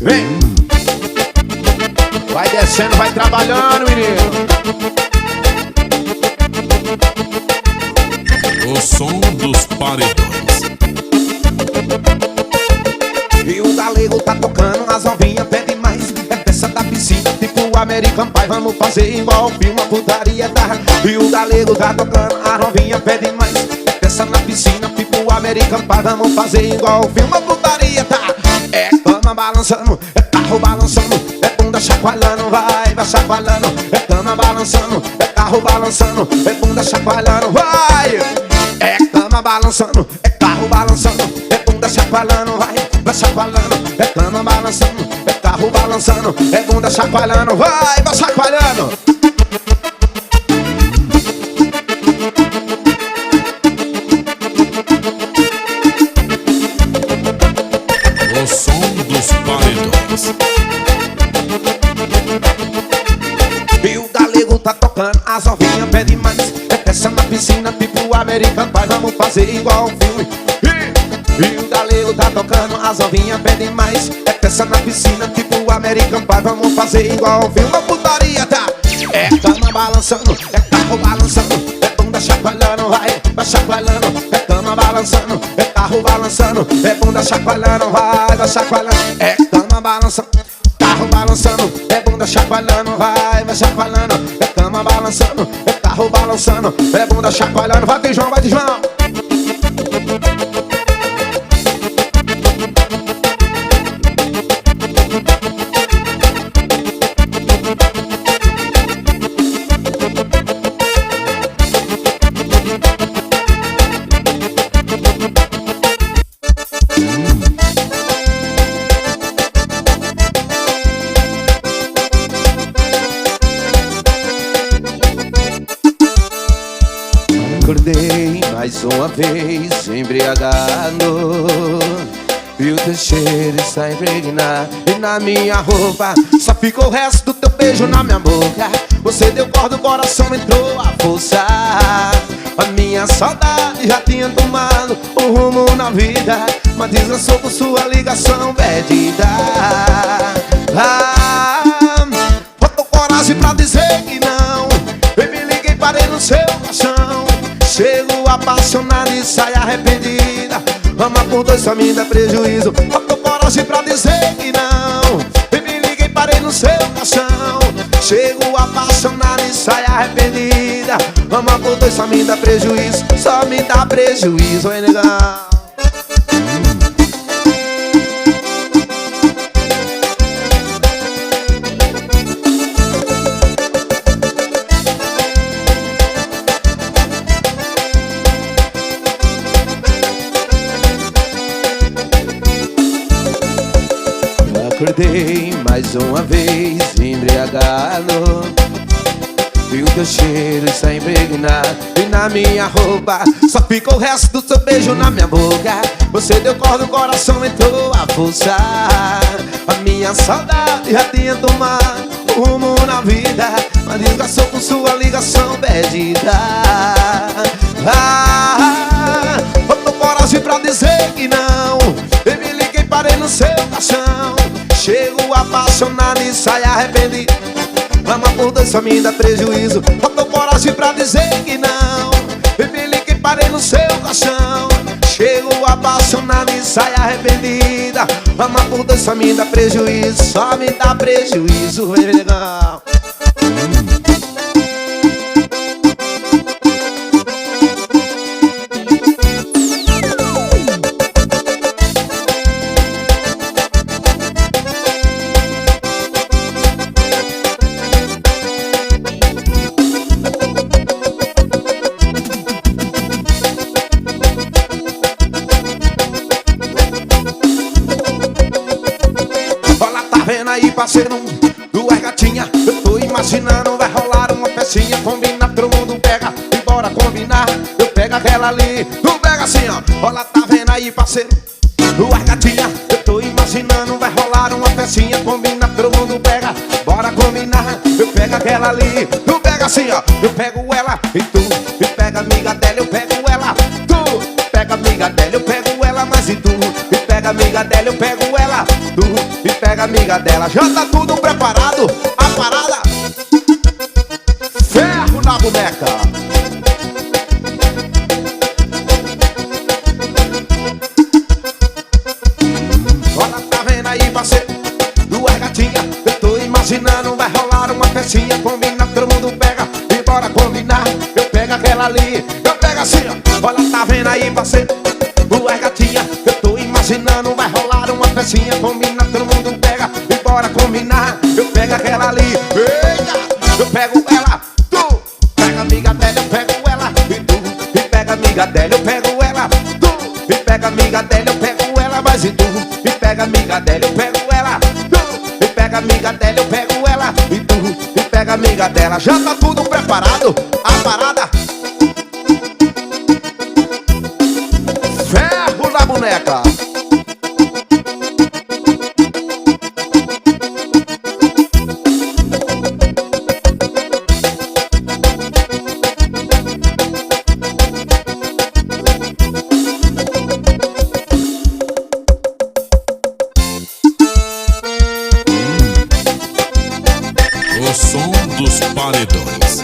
Vem. Vai descendo, vai trabalhando, menino. O som dos paredões. E o galego tá tocando, as novinhas pedem mais. É peça da piscina, tipo American Pie. Vamos fazer igual o filme, a putaria da. E o galego tá tocando, as novinhas pedem mais. É peça na piscina, tipo American Pie. Vamos fazer igual o filme, a putaria tá. É cama balançando, é carro balançando, é bunda chacoalhando, vai chacoalhando. É cama balançando, é carro balançando, é bunda chacoalhando, vai. É cama balançando, é carro balançando, é bunda chacoalhando, vai chacoalhando. É cama balançando, é carro balançando, é bunda chacoalhando, vai chacoalhando. O som dos paredões. E o galego tá tocando, as novinhas pedem mais. É peça na piscina, tipo American Pie. Vamos fazer igual um filme. E o galego tá tocando, as novinhas pedem mais. É peça na piscina, tipo American Pie. Vamos fazer igual um filme, a putaria tá. É cama balançando, é carro balançando, é bunda chacoalhando, vai chacoalhando. É cama balançando, é carro balançando, é bunda chacoalhando, vai chacoalhando. É cama balançando, carro balançando, é bunda chacoalhando, vai chacoalhando. É cama balançando, é carro balançando, é bunda chacoalhando, vai de João, vai de João. Acordei mais uma vez embriagado, e o teu cheiro está impregnado e na minha roupa só ficou o resto do teu beijo na minha boca. Você deu corda, o coração entrou a força. A minha saudade já tinha tomado um rumo na vida, mas descansou com sua ligação perdida. Faltou coragem pra dizer que não. Eu me liguei, parei no seu caixão. Chego apaixonado e sai arrependida. Ama por dois só me dá prejuízo. Faltou coragem pra dizer que não. Eu me liguei, parei no seu caixão. Chego apaixonado e sai arrependida. Ama por dois só me dá prejuízo. Só me dá prejuízo, oi negão. Acordei mais uma vez embriagado, e o teu cheiro está impregnado e na minha roupa só ficou o resto do seu beijo na minha boca. Você deu corda, o coração entrou a força. A minha saudade já tinha tomado um rumo na vida, mas desgastou com sua ligação perdida. Faltou coragem pra dizer que não. Eu me liguei, parei no seu caixão. Chego apaixonado e sai arrependido. Ama por dois só me dá prejuízo. Faltou coragem pra dizer que não. Eu me liguei, parei no seu caixão. Chego apaixonado e sai arrependida. Ama por dois só me dá prejuízo. Só me dá prejuízo, vem legal. Aí, parceiro, duas gatinhas, eu tô imaginando, vai rolar uma festinha. Combina, todo mundo pega, e bora combinar. Eu pego aquela ali, tu pega assim, ó. Olha, tá vendo aí, parceiro, duas gatinhas, eu tô imaginando, vai rolar uma festinha. Combina, todo mundo pega, bora combinar. Eu pego aquela ali, tu pega assim, ó. Eu pego ela e tu, e pega a amiga dela, eu pego ela. Tu pega a amiga dela, eu pego ela, mas e tu, e pega a amiga dela, eu pego ela. tu e pega a amiga dela. Já tá tudo preparado, a parada. Ferro na boneca. Olha, tá vendo aí, parceiro? Duas gatinhas, eu tô imaginando. Vai rolar uma festinha, combina, todo mundo pega. E bora combinar, eu pego aquela ali, eu pego assim, ó. Olha, tá vendo aí, parceiro? Duas gatinhas, eu tô imaginando. Vai rolar uma festinha, combina, todo mundo pega. E bora combinar, eu pego aquela ali. Eita, eu pego ela, tu pega a amiga dela, eu pego ela. E tu, e pega a amiga dela, eu pego ela. Tu, e pega a amiga dela, eu pego ela. Mas e tu, e pega a amiga dela, eu pego ela. Tu, e pega a amiga dela, eu pego ela. E tu, e pega a amiga dela. Já tá tudo preparado, a parada. Ferro na boneca. O som dos paredões.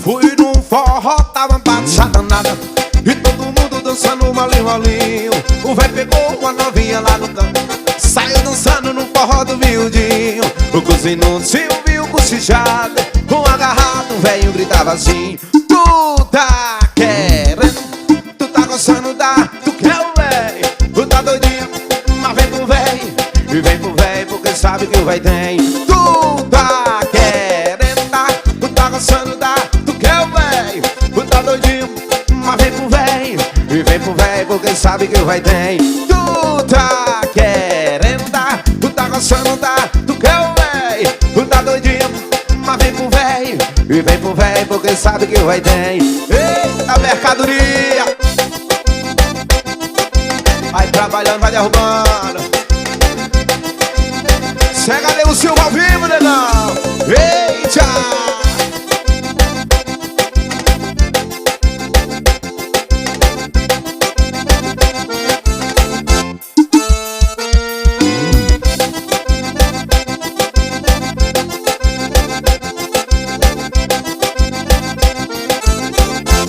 Fui num forró, tava baixada nada. E todo mundo dançando malinho, malinho. O véi pegou uma novinha lá no canto, saiu dançando no forró do miudinho. O cozinho se ouviu cochichado, um agarrado, o velho gritava assim: tu tá querendo, tu tá gostando da, tu quer o véi, tu tá doidinho, mas vem pro véi, e vem pro véi porque sabe que o véi tem. Tu tá querendo, tu tá gostando da, tu quer o véi, tu tá doidinho, mas vem pro véi, e vem pro véi porque sabe que o véi tem. Tu tá querendo, tu tá gostando da, tu quer o véi, tu tá doidinho, mas vem pro véi, e vem pro véi porque sabe que o véi tem. Eita mercadoria, vai trabalhando, vai derrubando. Cega Leo Silva ao vivo, negão. Eita!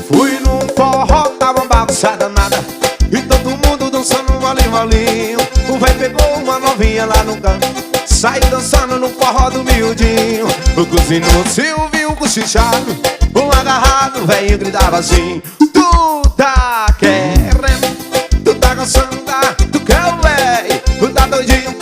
Fui num forró, tava bagunçada nada, e todo mundo dançando malinho, malinho. O véi pegou uma novinha lá no canto, saiu dançando no forró do miudinho. O cozinho se ouviu cochichado, um agarrado, o velho gritava assim: tu tá querendo, tu tá gostando da, tu quer o véi, tu tá doidinho,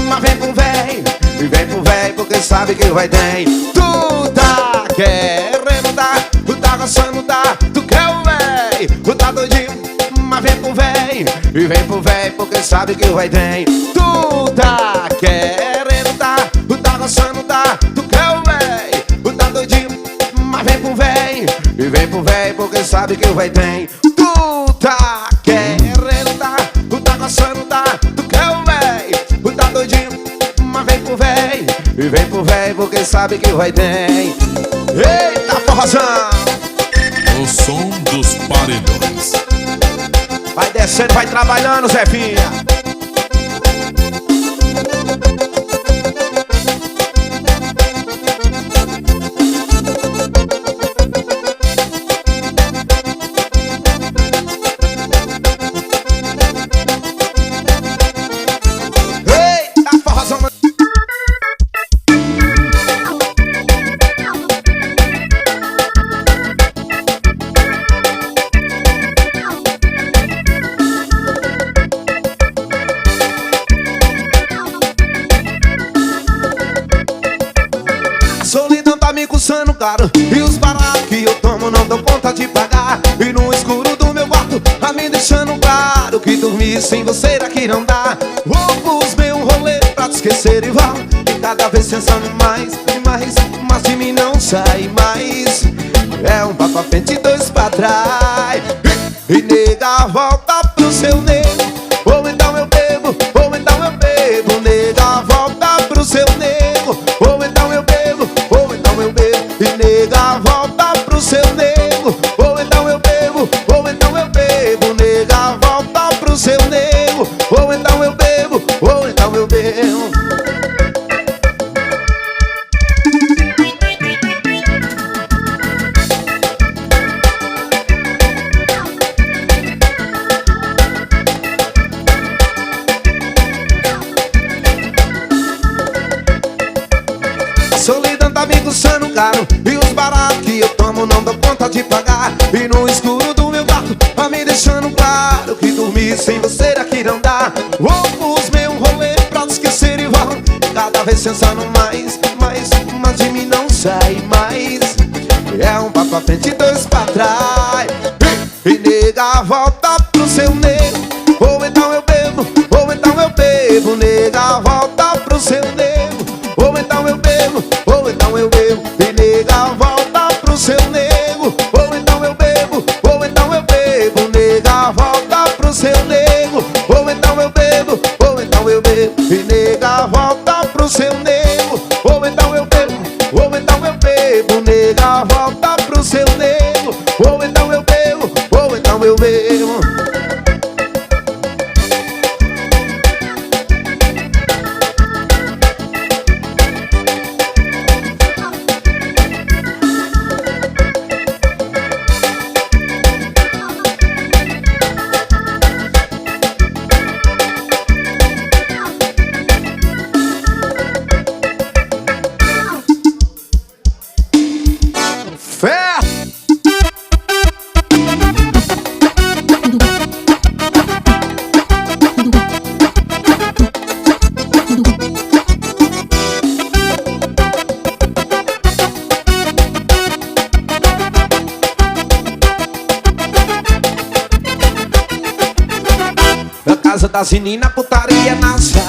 mas vem pro véi, e vem pro véi porque sabe que o véi tem. Tu tá querendo dar, tu tá gostando da, tu quer o véi, tu tá doidinho, mas vem pro véi, e vem pro véi porque sabe que o véi tem. Tu tá querendo dar, tu tá gostando da, tu quer o véi, tu tá doidinho, mas vem pro véi, e vem pro véi porque sabe que o véi tem. Tu tá querendo dar, tu tá gostando da, tu quer o véi, tu tá doidinho, mas vem pro véi, e vem pro véi porque sabe que o véi tem. Eita forrozão! O som dos paredões. Vai descendo, vai trabalhando, Zefinha. Eita forrozão! Solidão tá me coçando, caro, e os baratos que eu tomo não dou conta de pagar. E no escuro do meu quarto tá me deixando claro que dormir sem você daqui não dá. Vou buscar um rolê pra te esquecer igual, e cada vez pensando mais e mais, mas de mim não sai mais. É um papo à frente e dois pra trás. E nega, volta pro seu nego, ou então eu bebo, ou então eu bebo. Nega, volta pro seu tá me custando caro, e os baratos que eu tomo não dão conta de pagar. E no escuro do meu quarto tá me deixando claro que dormir sem você daqui não dá. Vou os meus rolê pra te esquecer e vou cada vez pensando mais, mas de mim não sai mais. É um passo pra frente e dois pra trás. E nega, volta pro seu nego, ou então eu bebo, ou então eu bebo. Nega, volta pro seu nego, ou então eu bebo, ou então eu bebo. E nega, volta pro seu nego, ou então eu bebo, ou então eu bebo. Nega, volta pro seu nego, ou então eu bebo, ou então eu bebo. E nega, volta pro seu nego, ou então eu bebo, ou então eu bebo. Nega, volta pro seu nego, ou então eu bebo, ou então eu bebo. Fé! Na casa das meninas, putaria na sala,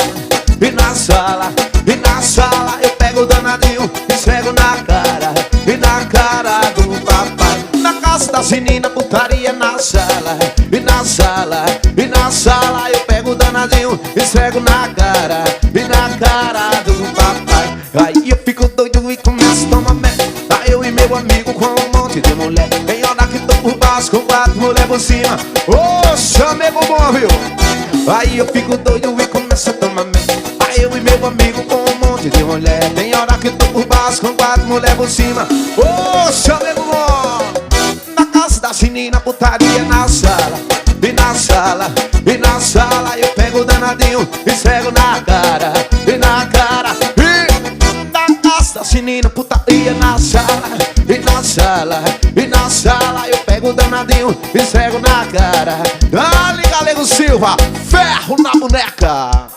e na sala, e na sala eu pego o danadinho, esfrego na cara, e na cara do papai. Na casa das meninas, putaria na sala, e na sala, e na sala eu pego o danadinho, esfrego na cara, e na cara do papai. Aí eu fico doido e começo a tomar merda. Aí eu e meu amigo com um monte de mulher. Tem hora que tô por baixo com 4 mulher por cima. Ô, chamego bom, viu? Aí eu fico doido e começo a tomar merda. Aí eu e meu amigo com um monte de mulher. Tem hora que tô por baixo com 4 mulher por cima. Ô, chamego bom! Na casa da menina, putaria na sala, e na sala, e na sala eu pego o danadinho, esfrego na cara, e na cara. E na casa da menina, putaria na sala, e na sala, e na sala eu pego o danadinho, esfrego na cara. Dale, Galego Silva, ferro na boneca.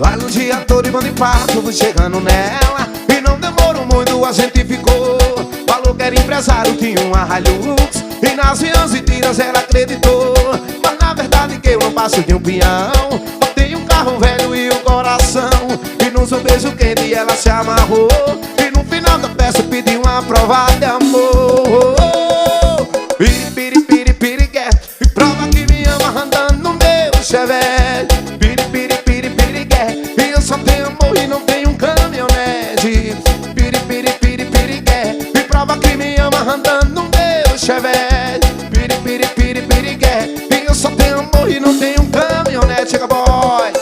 Vai no dia todo e manda em passo, fui chegando nela, e não demorou muito, a gente ficou. Falou que era empresário, tinha uma Hilux, e nas minhas mentiras ela acreditou. Mas na verdade que eu não passo de um peão, eu tenho um carro velho e um coração. E no seu beijo quente ela se amarrou, e no final da peça pediu uma prova de amor. Piri, piri, piri, piri, quer, e prova que me ama andando no meu Chevette. Piri, piri, piri, piri, quer, e eu só tenho amor e não tenho um caminhonete. Piri, piri, piri, piri, quer, e prova que me ama andando no meu Chevette. Piri, piri, piri, piri, quer, e eu só tenho amor e não tenho um caminhonete. Chega, boy!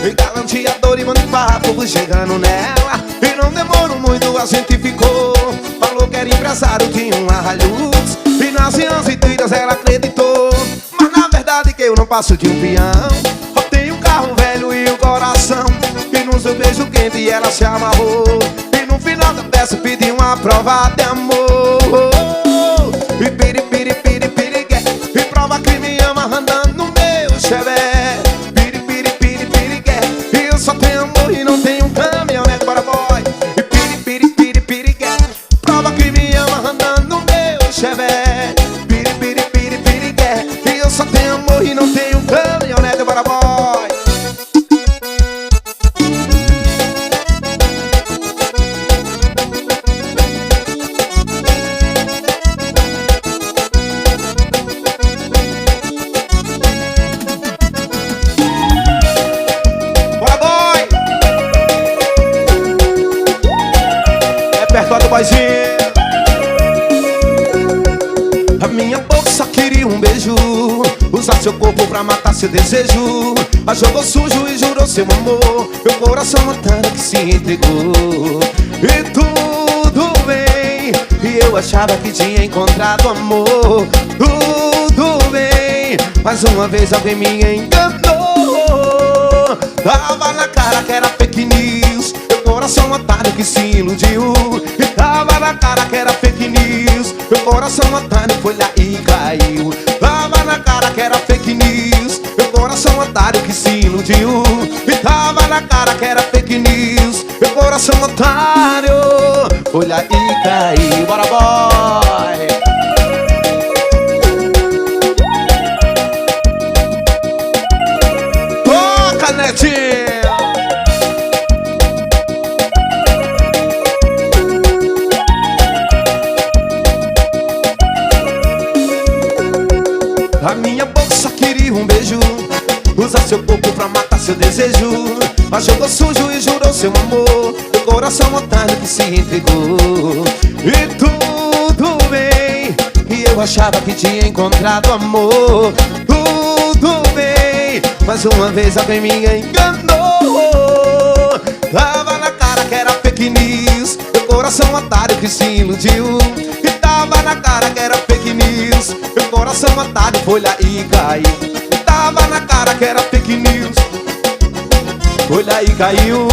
E galanteador e manda em papo, fui chegando nela, e não demorou muito, a gente ficou. Falou que era empresário, tinha uma Hilux, e nas minhas mentiras ela acreditou. Mas na verdade que eu não passo de um peão, eu tenho um carro velho e um coração. E no seu beijo quente ela se amarrou, e no final da peça pediu uma prova de amor. E piri, piri, piri, piri, quer, e prova que me ama andando no meu Chevette. Piri, piri, piri, piri, quer, e eu só tenho amor e não tenho um caminhonete. Bora, boy! E piri, piri, piri, piri, quer, prova que me ama andando no meu Chevette. Piri, piri, piri, piri, quer, e eu só tenho amor e não tenho um caminhonete. Bora, boy! vozinha. A minha boca só queria um beijo, usar seu corpo pra matar seu desejo. Mas jogou sujo e jurou seu amor, meu coração matando que se entregou. E tudo bem, e eu achava que tinha encontrado amor. Tudo bem, mais uma vez alguém me enganou. Tava na cara que era fake news, meu coração otário que se iludiu. E tava na cara que era fake news, meu coração otário foi lá e caiu. Tava na cara que era fake news, meu coração otário que se iludiu. E tava na cara que era fake news, meu coração otário foi lá e caiu. Bora, boy! Toca, Netinho! A minha boca só queria um beijo, usar seu corpo pra matar seu desejo. Mas jogou sujo e jurou seu amor, meu coração otário que se entregou. E tudo bem, e eu achava que tinha encontrado amor. Tudo bem, mais uma vez alguém me enganou. Tava na cara que era fake news, meu coração otário que se iludiu. E tava na cara que era fake news, meu coração otário foi lá e caiu. Tava na cara que era fake news, foi lá e caiu.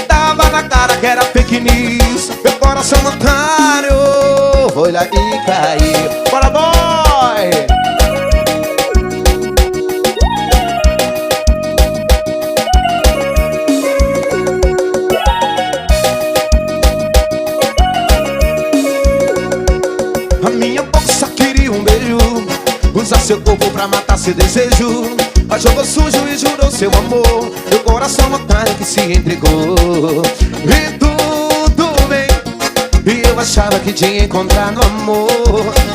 Tava na cara que era fake news, meu coração otário foi lá e caiu. Bora, boy! A minha boca só queria um beijo, usar seu corpo pra matar seu desejo. Mas jogou sujo e jurou seu amor, meu coração otário que se entregou. E tudo bem, e eu achava que tinha encontrado amor.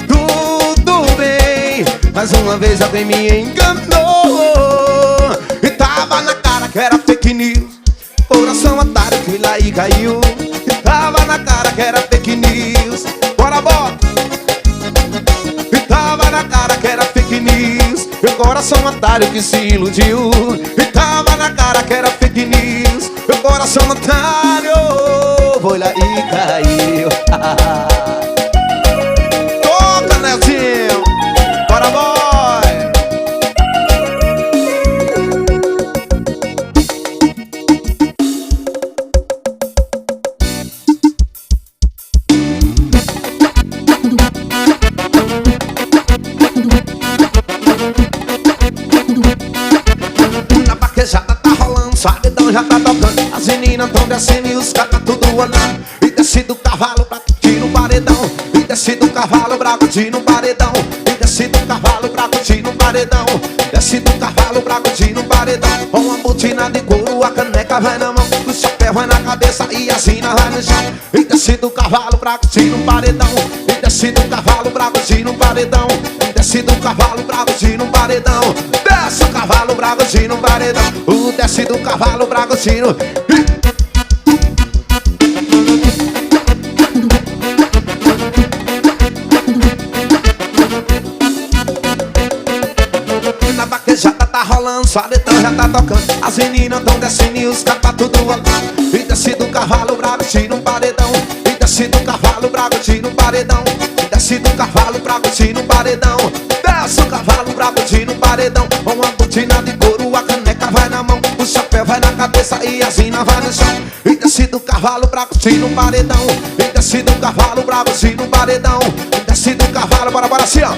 Tudo bem, mais uma vez alguém me enganou. E tava na cara que era fake news, coração otário que lá e caiu. E tava na cara que era fake news. Bora, bora! E tava na cara que era fake news, meu coração otário que se iludiu. E tava na cara que era fake news, meu coração otário foi lá e caiu. Toca, Nelsinho! Bora, boy! Sabidão já tá tocando, as meninas tão descendo e os caras tudo olhando. E desce do cavalo pra curtir no paredão. E desce do cavalo pra curtir no paredão. E desce do cavalo pra curtir no paredão. Desce do cavalo pra curtir no paredão. Com uma botina de couro, a caneca vai na mão, o chapéu vai na cabeça e a sina vai no chão. E desce do cavalo pra curtir no paredão. E desce do cavalo pra curtir no paredão. E desce do cavalo pra curtir no paredão. Desce o cavalo pra curtir no paredão. O desce do cavalo pra curtir no... Na vaquejada tá rolando, sabidão já tá tocando, as meninas tão descendo e os caras tudo olhando. E desce do cavalo pra curtir no paredão. E desce do cavalo pra curtir no paredão. E desce do cavalo pra curtir no paredão. Desce o cavalo pra curtir no paredão. Com uma botina de couro, a caneca vai na mão, o chapéu vai na cabeça e a sina vai no chão. E desce do cavalo pra curtir no paredão. E desce do cavalo pra curtir no paredão. E desce do cavalo, bora, bora assim, ó.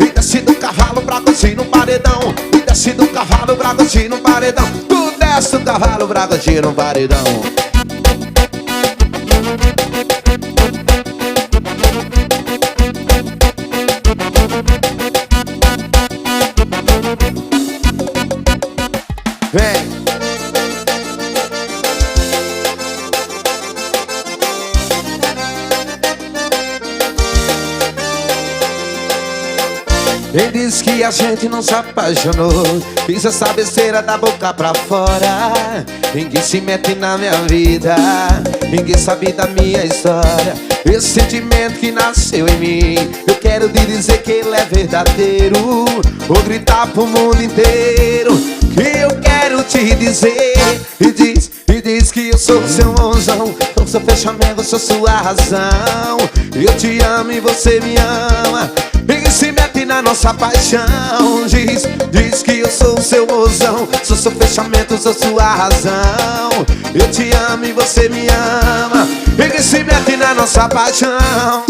E desce do cavalo pra curtir no paredão. E desce do cavalo pra curtir no paredão. Tu desce do cavalo pra curtir no paredão. Vem. Quem disse que a gente não se apaixonou? Fiz essa besteira da boca pra fora. Ninguém se mete na minha vida, ninguém sabe da minha história. Esse sentimento que nasceu em mim, eu quero te dizer que ele é verdadeiro. Vou gritar pro mundo inteiro que eu quero te dizer. E diz que eu sou seu mozão, sou seu fechamento, sou sua razão. Eu te amo e você me ama. Ninguém se mete na nossa paixão. Diz que eu sou seu mozão, sou seu fechamento, sou sua razão. Eu te amo e você me ama. Ninguém se mete na nossa paixão.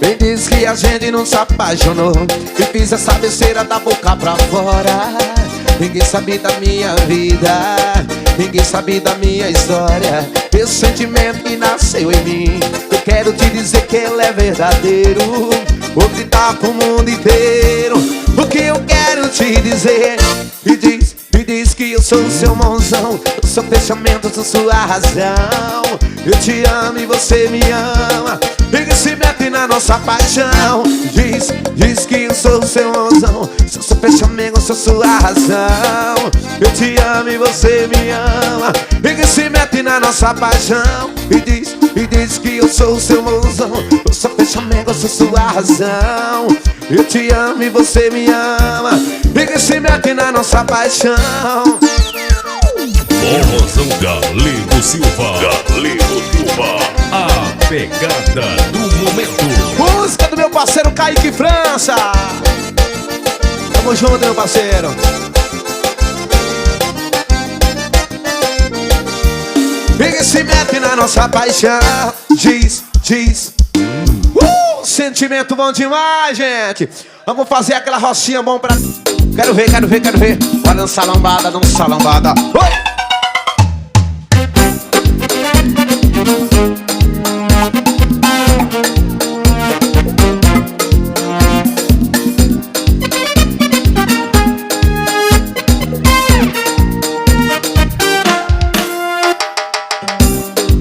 Quem diz que a gente não se apaixonou? E fiz essa besteira da boca pra fora. Ninguém sabe da minha vida, ninguém sabe da minha história. Esse sentimento que nasceu em mim, eu quero te dizer que ele é verdadeiro. Vou gritar pro mundo inteiro o que eu quero te dizer. E diz que eu sou o seu mãozão, o seu fechamento, sou sua razão. Eu te amo e você me ama. Ninguém se mete na nossa paixão. Diz que eu sou o seu mãozão, sou seu fechamento, sou sua razão. Eu te amo e você me ama. Ninguém se mete na nossa paixão. E diz que eu sou o seu mãozão, o seu fechamento, sou sua razão. Eu te amo e você me ama. Ninguém se mete na nossa paixão. Forrozão Galego Silva. Galego Silva. A pegada do momento. Música do meu parceiro Kaique França. Tamo junto, meu parceiro. Ninguém se mete na nossa paixão. Diz. Sentimento bom demais, gente. Vamos fazer aquela rocinha bom pra... Quero ver. Bora dançar lambada, dançar lambada. Oi!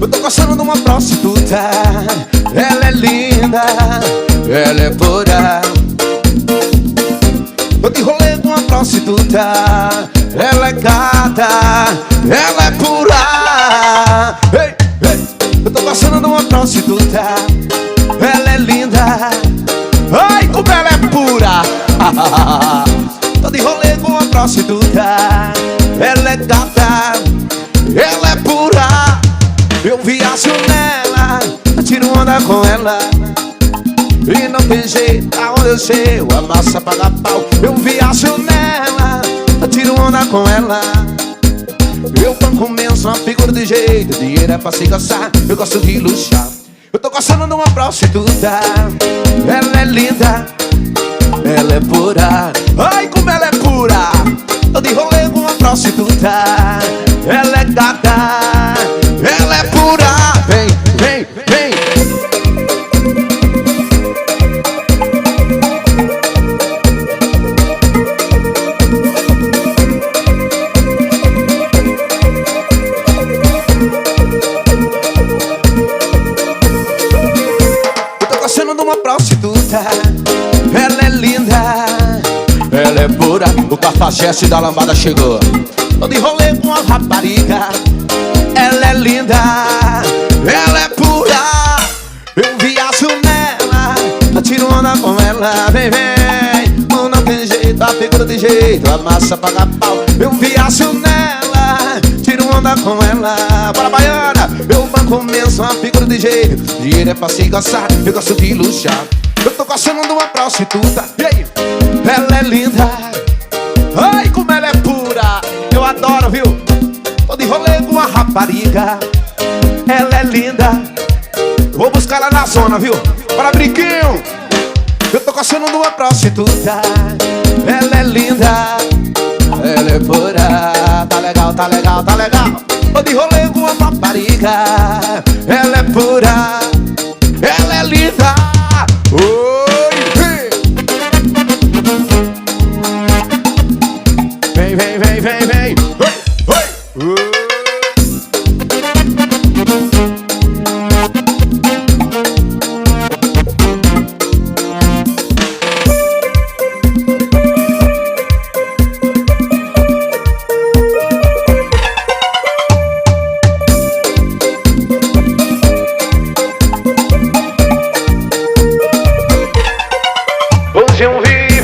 Eu tô gostando de uma prostituta. Ela é linda, ela é pura. Eu te rolei com uma prostituta. Ela é gata, ela é pura. Ei. Eu tô gostando de uma prostituta. Ela é linda, ai como ela é pura. Tô de rolê com uma prostituta. Ela é gata, ela é pura. Eu viajo nela, eu tiro onda com ela. E não tem jeito, aonde eu chego, a massa paga pau. Eu viajo nela, eu tiro onda com ela. Eu banco mesmo uma figura de jeito. Dinheiro é pra se gastar, eu gosto de luxar. Eu tô gostando de uma prostituta. Ela é linda, ela é pura. Ai como ela é pura. Tô de rolê com uma prostituta. Ela é gata, ela é pura. Vem. Eu tô gostando de uma prostituta. Ela é linda, ela é pura. O cafajeste da lambada chegou. Tô de rolê com uma rapariga. Ela é linda, ela é pura. Eu viajo nela, eu tiro onda com ela. Vem, não tem jeito, a figura de jeito, a massa paga pau. Eu viajo nela, tiro onda com ela. Bora baiana, eu banco mesmo, a figura de jeito. Dinheiro é pra se gastar, eu gosto de luxar. Eu tô gostando de uma prostituta. E aí? Ela é linda, ai como ela é pura. Eu adoro, viu? Tô de rolê com uma rapariga. Ela é linda, vou buscar ela na zona, viu? Bora, brinquinho. Eu tô gostando de uma prostituta. Ela é linda, ela é pura. Tá legal. Tô de rolê com uma rapariga. Ela é pura, ela é linda. Oi, vem. Oi.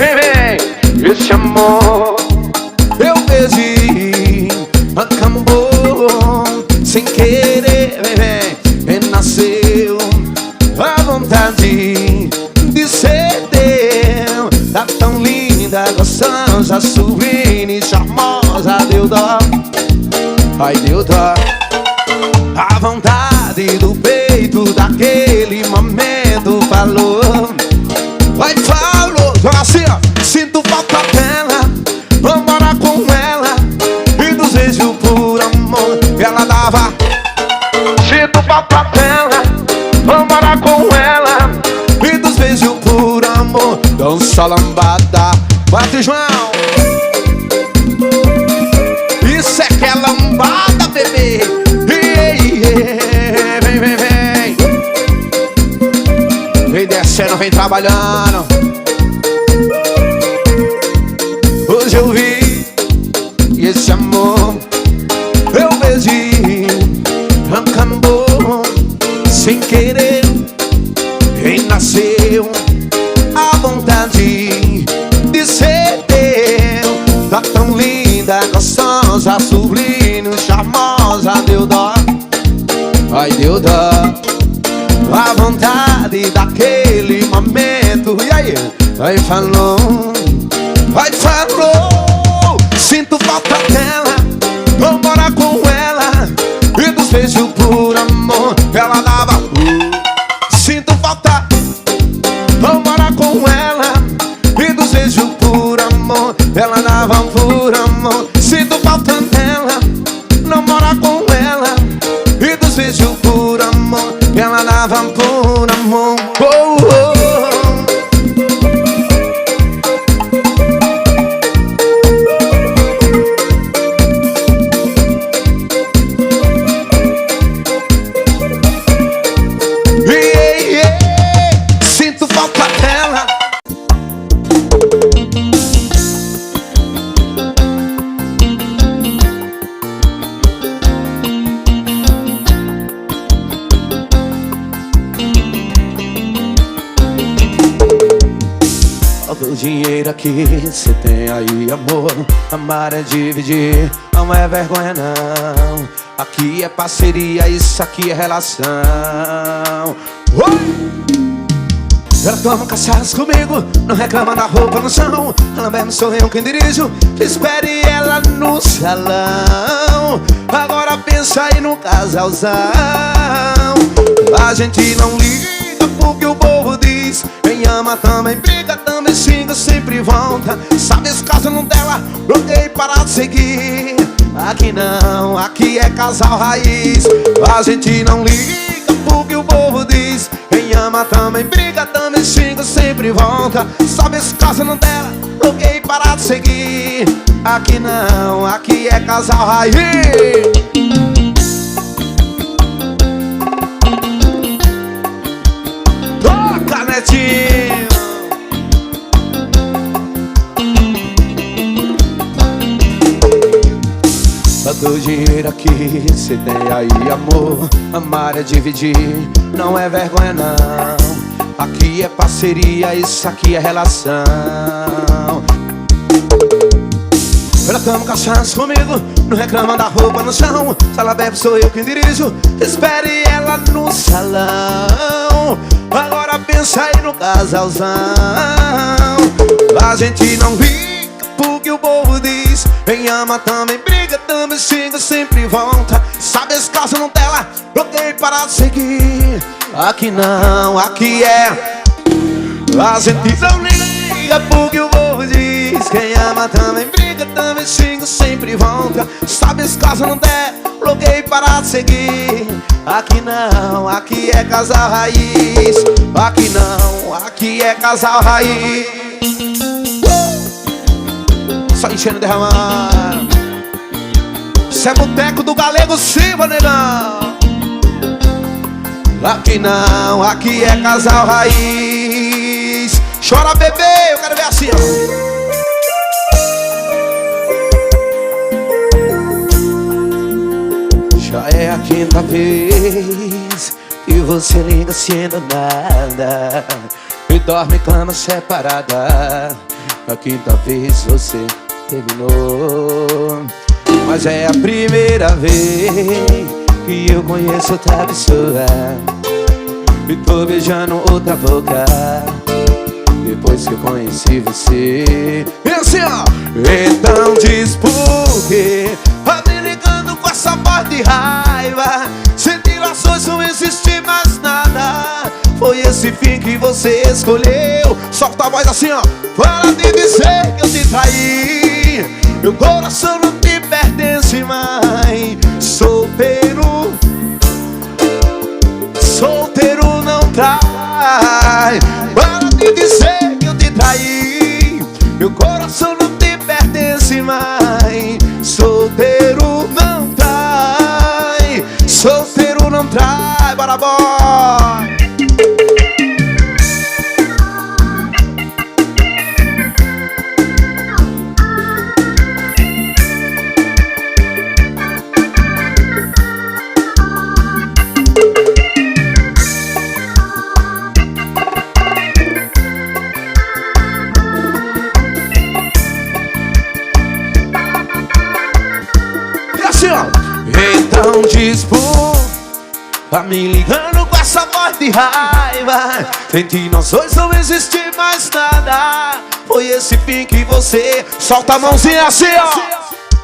vem. Esse amor eu perdi, acabou sem querer, vem. Renasceu a vontade de ser teu. Tá tão linda, gostosa, sublime, charmosa, deu dó, ai deu dó. A vontade do peito daquele momento falou, vai falou, joga assim ó. Sinto falta dela, vou morar com ela, e dos beijos por amor ela dava. Sinto falta dela, vou morar com ela, e dos beijos por amor. Dança lambada, bate João. Isso é que é lambada, bebê. Vem, vem, vem. Vem descendo, vem trabalhando. Hoje eu vi esse amor eu perdi, acabou sem querer. Renasceu a vontade de ser teu. Tá tão linda, gostosa, sublime, charmosa, deu dó, ai deu dó. A vontade daquele momento, e aí? Aí falou, ai falou. Sinto falta dela, vou morar com ela, e dos beijos por amor ela dava. Sinto falta, vou morar com ela, e dos beijos por amor ela dava por amor. Sinto falta dela, não morar com ela, e dos beijos por amor ela dava por amor. Oh, oh. Sinto falta dela. Todo o dinheiro aqui cê tem aí, amor. Amar é dividir, não é vergonha não. Aqui é parceria, isso aqui é relação. Ela toma cachaça comigo, não reclama da roupa no chão. Ela mesmo sou eu quem dirijo, espere ela no salão. Agora pensa aí no casalzão. A gente não liga porque o povo diz. Quem ama também briga, também xinga, sempre volta. Sabe esse caso não dela, bloqueei para seguir. Aqui não, aqui é casal raiz. A gente não liga porque o povo diz. Quem ama também briga, também xinga, sempre volta. Sabe esse caso não dela, bloqueei para seguir. Aqui não, aqui é casal raiz. Toca, Netinho. Todo dinheiro aqui cê tem aí, amor. Amar é dividir, não é vergonha não. Aqui é parceria, isso aqui é relação. Ela toma cachaça comigo, não reclama da roupa no chão. Se ela bebe sou eu quem dirijo, espere ela no salão. Agora pensa aí no casalzão. A gente não liga porque o povo diz. Quem ama também briga, também xinga, sempre volta. Sabe esse caso não dela, bloqueei para seguir. Aqui não, aqui é. A gente não liga porque o povo diz. Quem ama também briga, também xinga, sempre volta. Sabe esse caso não der, bloqueei para seguir. Aqui não, aqui é casal raiz. Aqui não, aqui é casal raiz. Só enchendo, derramando. Isso é boteco do Galego Silva, negão. Aqui não, aqui é casal raiz. Chora, bebê, eu quero ver assim, ó. Já é a quinta vez que você liga sendo nada e dorme em cama separada. A quinta vez você terminou. Mas é a primeira vez que eu conheço outra pessoa e tô beijando outra boca depois que eu conheci você. E assim, ó. Então diz por quê tá me ligando com essa voz de raiva? Sem dilações não existe mais nada. Foi esse fim que você escolheu. Solta a voz assim, ó. Para de dizer que eu te traí. Meu coração não te pertence mais. Solteiro, solteiro não trai. Para de dizer que eu te traí. Meu coração não te pertence mais. Solteiro não trai. Solteiro não trai. Bora, boy. Então diz por tá me ligando com essa voz de raiva. Entre nós dois não existe mais nada. Foi esse fim que você... Solta a mãozinha assim, ó.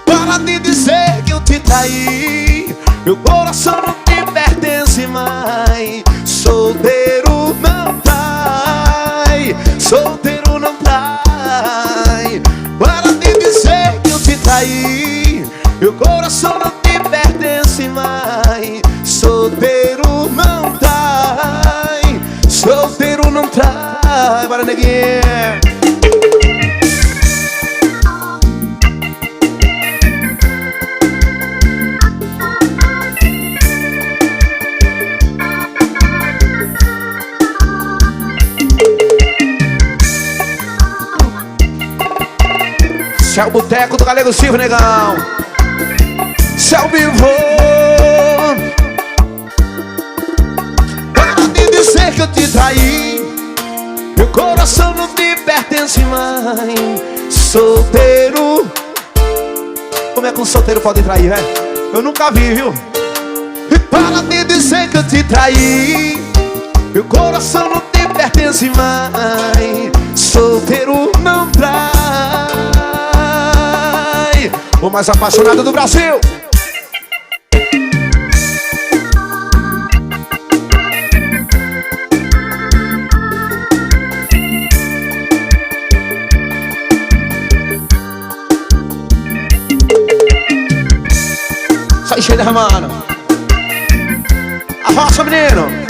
Para de dizer que eu te traí. Meu coração não te pertence mais. Solteiro não trai. Solteiro não trai. Para de dizer que eu te traí. Meu coração não te pertence mais. Solteiro não trai. Solteiro não trai. Bora, neguinha. Esse é o boteco do Galego Silva, negão. Céu vivo. Para de dizer que eu te traí. Meu coração não te pertence mais. Solteiro. Como é que um solteiro pode trair, velho? Eu nunca vi, viu? E para de dizer que eu te traí. Meu coração não te pertence mais. Solteiro não trai. O mais apaixonado do Brasil. Sai cheio derramando. Arrocha, menino.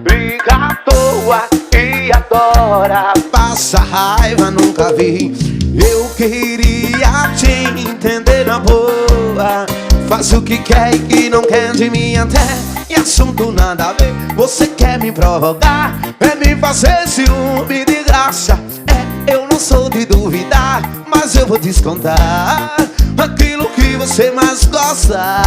Briga à toa e adora. Passa raiva, nunca vi. Eu queria te entender na boa. Faz o que quer e que não quer de mim até. E assunto nada a ver. Você quer me provocar, é me fazer ciúme de graça. É, eu não sou de duvidar, mas eu vou descontar aquilo que você mais gosta.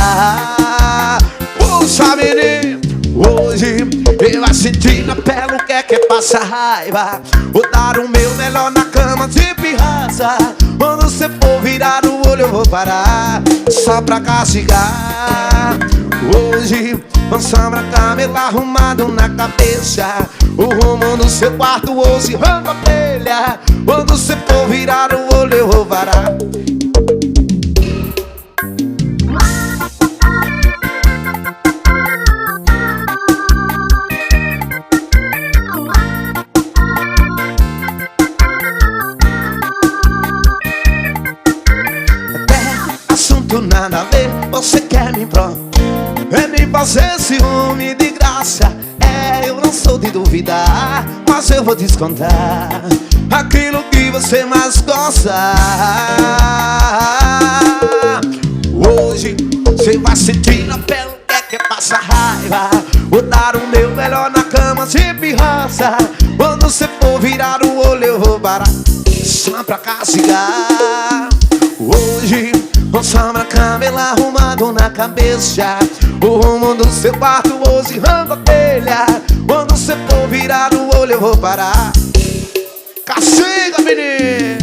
Puxa, menino, hoje eu a senti na pele o que é passa raiva. Vou dar o meu melhor na cama de pirraça. Quando você for virar o olho eu vou parar, só pra castigar. Hoje Mansambra camelo arrumado na cabeça. O rumo no seu quarto hoje rama abelha. Quando você for virar o olho eu vou varar. Até assunto nada a ver, você quer me provar. É me fazer ciúme de graça. É, eu não sou de duvidar, mas eu vou descontar aquilo que você mais gosta. Hoje você vai sentir na pele o que é que passa melhor na cama de pirraça. Quando cê for virar o olho eu vou parar só pra castigar. Hoje, com sombra, cabelo arrumado na cabeça, o rumo do seu quarto hoje arranca a telha. Quando cê for virar o olho eu vou parar. Castiga, menino!